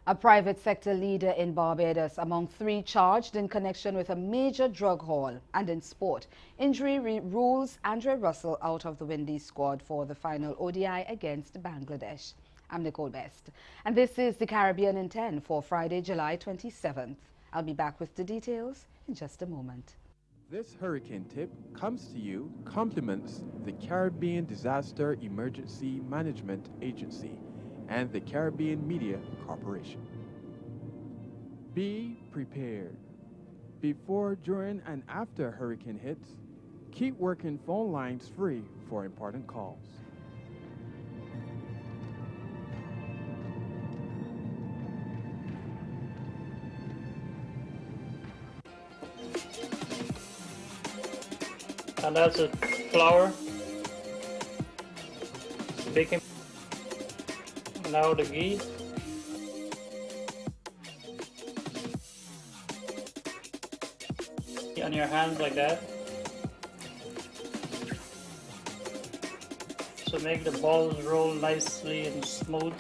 A private sector leader in Barbados among three charged in connection with a major drug haul. And in sport, injury rules Andre Russell out of the Windies squad for the final ODI against Bangladesh. I'm Nicole Best, and this is the Caribbean in 10 for Friday, July 27th. I'll be back with the details in just a moment. This hurricane tip comes to you compliments the Caribbean Disaster Emergency Management Agency and the Caribbean Media Corporation. Be prepared. Before, during, and after hurricane hits, keep working phone lines free for important calls. And that's a flour, baking, now the ghee, on your hands like that, so make the balls roll nicely and smooth.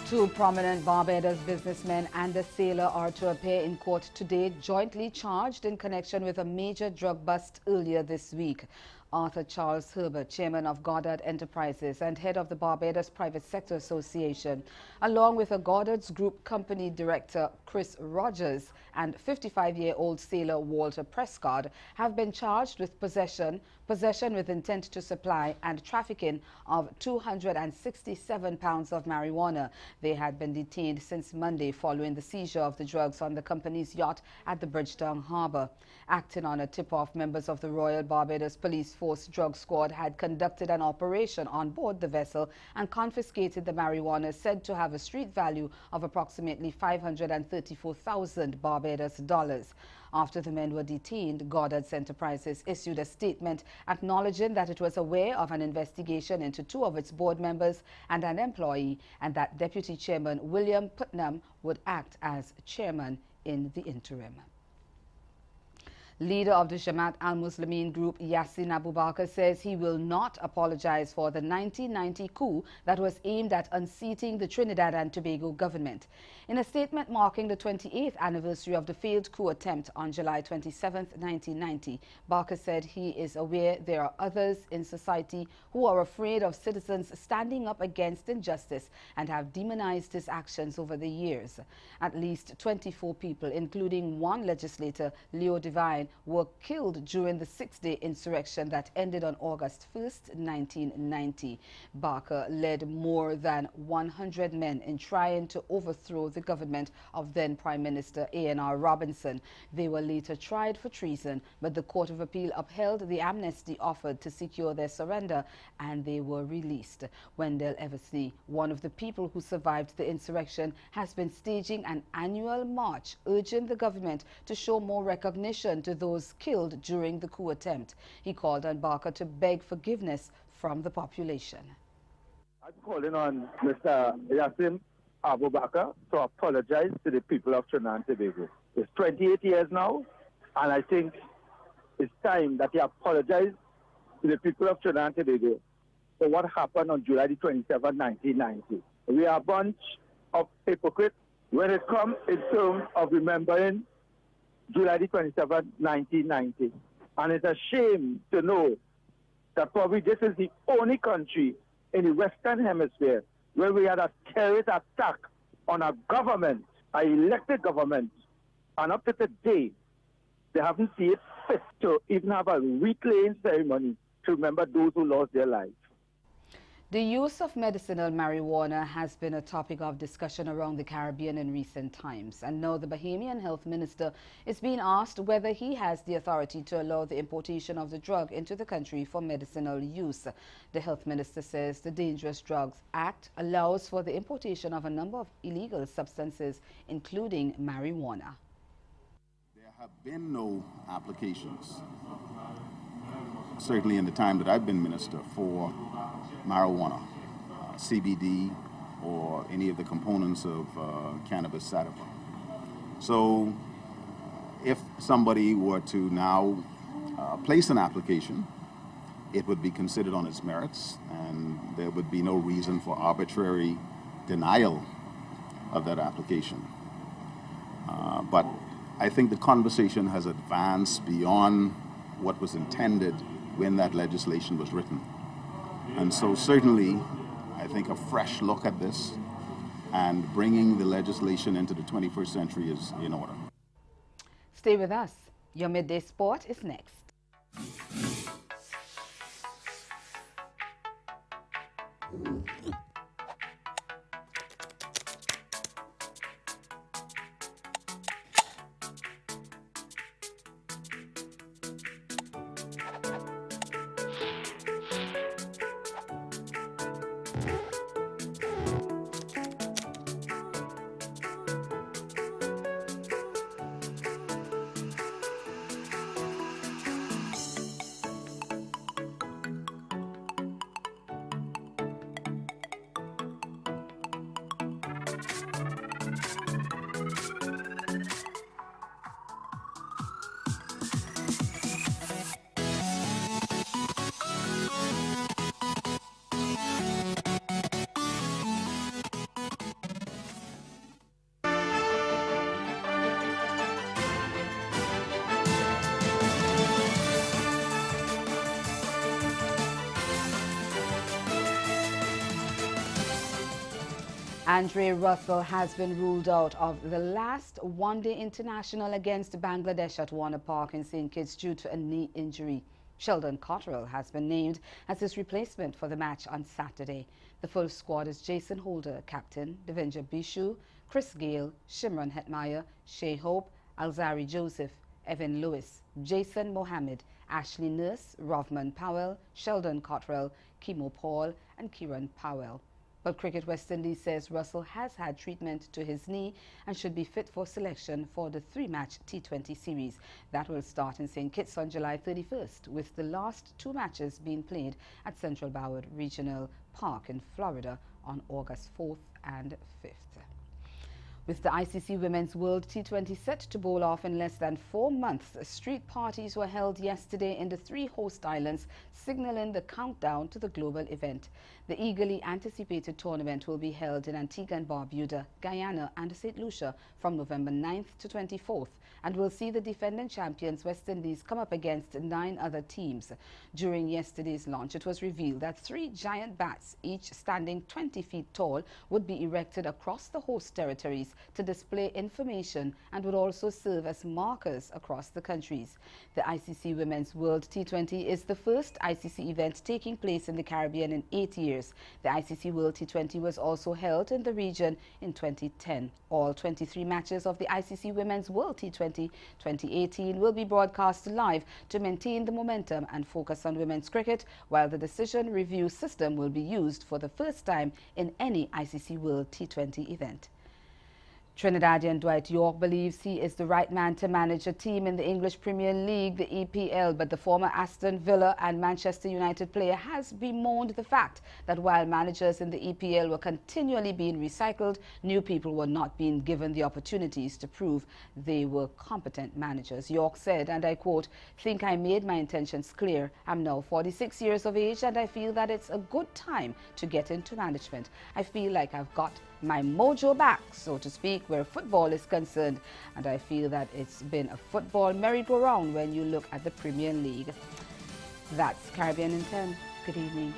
Two prominent Barbados businessmen and a sailor are to appear in court today, jointly charged in connection with a major drug bust earlier this week. Arthur Charles Herbert, chairman of Goddard Enterprises and head of the Barbados Private Sector Association, along with a Goddard's Group company director Chris Rogers and 55-year-old sailor Walter Prescott, have been charged with possession with intent to supply, and trafficking of 267 pounds of marijuana. They had been detained since Monday following the seizure of the drugs on the company's yacht at the Bridgetown Harbour. Acting on a tip-off, members of the Royal Barbados Police Force Drug Squad had conducted an operation on board the vessel and confiscated the marijuana, said to have a street value of approximately 534,000 Barbados dollars. After the men were detained, Goddard's Enterprises issued a statement acknowledging that it was aware of an investigation into two of its board members and an employee, and that Deputy Chairman William Putnam would act as chairman in the interim. Leader of the Jamaat al-Muslimin group, Yassin Abubakar, says he will not apologize for the 1990 coup that was aimed at unseating the Trinidad and Tobago government. In a statement marking the 28th anniversary of the failed coup attempt on July 27, 1990, Barker said he is aware there are others in society who are afraid of citizens standing up against injustice and have demonized his actions over the years. At least 24 people, including one legislator, Leo Devine, were killed during the six-day insurrection that ended on August 1st, 1990. Barker led more than 100 men in trying to overthrow the government of then Prime Minister A.N.R. Robinson. They were later tried for treason, but the Court of Appeal upheld the amnesty offered to secure their surrender, and they were released. Wendell Eversley, one of the people who survived the insurrection, has been staging an annual march urging the government to show more recognition to those killed during the coup attempt. He called on Barker to beg forgiveness from the population. I'm calling on Mr. Yassin Abubakar to apologize to the people of Trinidad and Tobago. It's 28 years now, and I think it's time that he apologize to the people of Trinidad and Tobago for what happened on July 27, 1990. We are a bunch of hypocrites when it comes in terms of remembering July 27, 1990. And it's a shame to know that probably this is the only country in the Western Hemisphere where we had a terrorist attack on a government, an elected government, and up to today, they haven't seen it fit to even have a reclaim ceremony to remember those who lost their lives. The use of medicinal marijuana has been a topic of discussion around the Caribbean in recent times, and now the Bahamian health minister is being asked whether he has the authority to allow the importation of the drug into the country for medicinal use. The health minister says the Dangerous Drugs Act allows for the importation of a number of illegal substances, including marijuana. There have been no applications, certainly in the time that I've been minister, for marijuana, CBD or any of the components of cannabis sativa. So if somebody were to now place an application, it would be considered on its merits, and there would be no reason for arbitrary denial of that application. But I think the conversation has advanced beyond what was intended when that legislation was written. And so certainly, I think a fresh look at this and bringing the legislation into the 21st century is in order. Stay with us. Your Midday Sport is next. Andre Russell has been ruled out of the last one-day international against Bangladesh at Warner Park in St. Kitts due to a knee injury. Sheldon Cottrell has been named as his replacement for the match on Saturday. The full squad is Jason Holder, captain, Devendra Bishu, Chris Gale, Shimron Hetmeyer, Shea Hope, Alzari Joseph, Evan Lewis, Jason Mohammed, Ashley Nurse, Rovman Powell, Sheldon Cottrell, Kimo Paul, and Kieran Powell. But Cricket West Indies says Russell has had treatment to his knee and should be fit for selection for the three-match T20 series. That will start in St. Kitts on July 31st, with the last two matches being played at Central Broward Regional Park in Florida on August 4th and 5th. With the ICC Women's World T20 set to bowl off in less than 4 months, street parties were held yesterday in the three host islands, signaling the countdown to the global event. The eagerly anticipated tournament will be held in Antigua and Barbuda, Guyana and St. Lucia from November 9th to 24th, and will see the defending champions West Indies come up against 9 other teams. During yesterday's launch, it was revealed that 3 giant bats, each standing 20 feet tall, would be erected across the host territories to display information and would also serve as markers across the countries. The ICC Women's World T20 is the first ICC event taking place in the Caribbean in 8 years. The ICC World T20 was also held in the region in 2010. All 23 matches of the ICC Women's World T20 2018 will be broadcast live to maintain the momentum and focus on women's cricket, while the decision review system will be used for the first time in any ICC World T20 event. Trinidadian Dwight Yorke believes he is the right man to manage a team in the English Premier League, the EPL, but the former Aston Villa and Manchester United player has bemoaned the fact that while managers in the EPL were continually being recycled, new people were not being given the opportunities to prove they were competent managers. Yorke said, and I quote, "Think I made my intentions clear. I'm now 46 years of age and I feel that it's a good time to get into management. I feel like I've got my mojo back, so to speak, where football is concerned, and I feel that it's been a football merry-go-round when you look at the Premier League." That's Caribbean in 10. Good evening.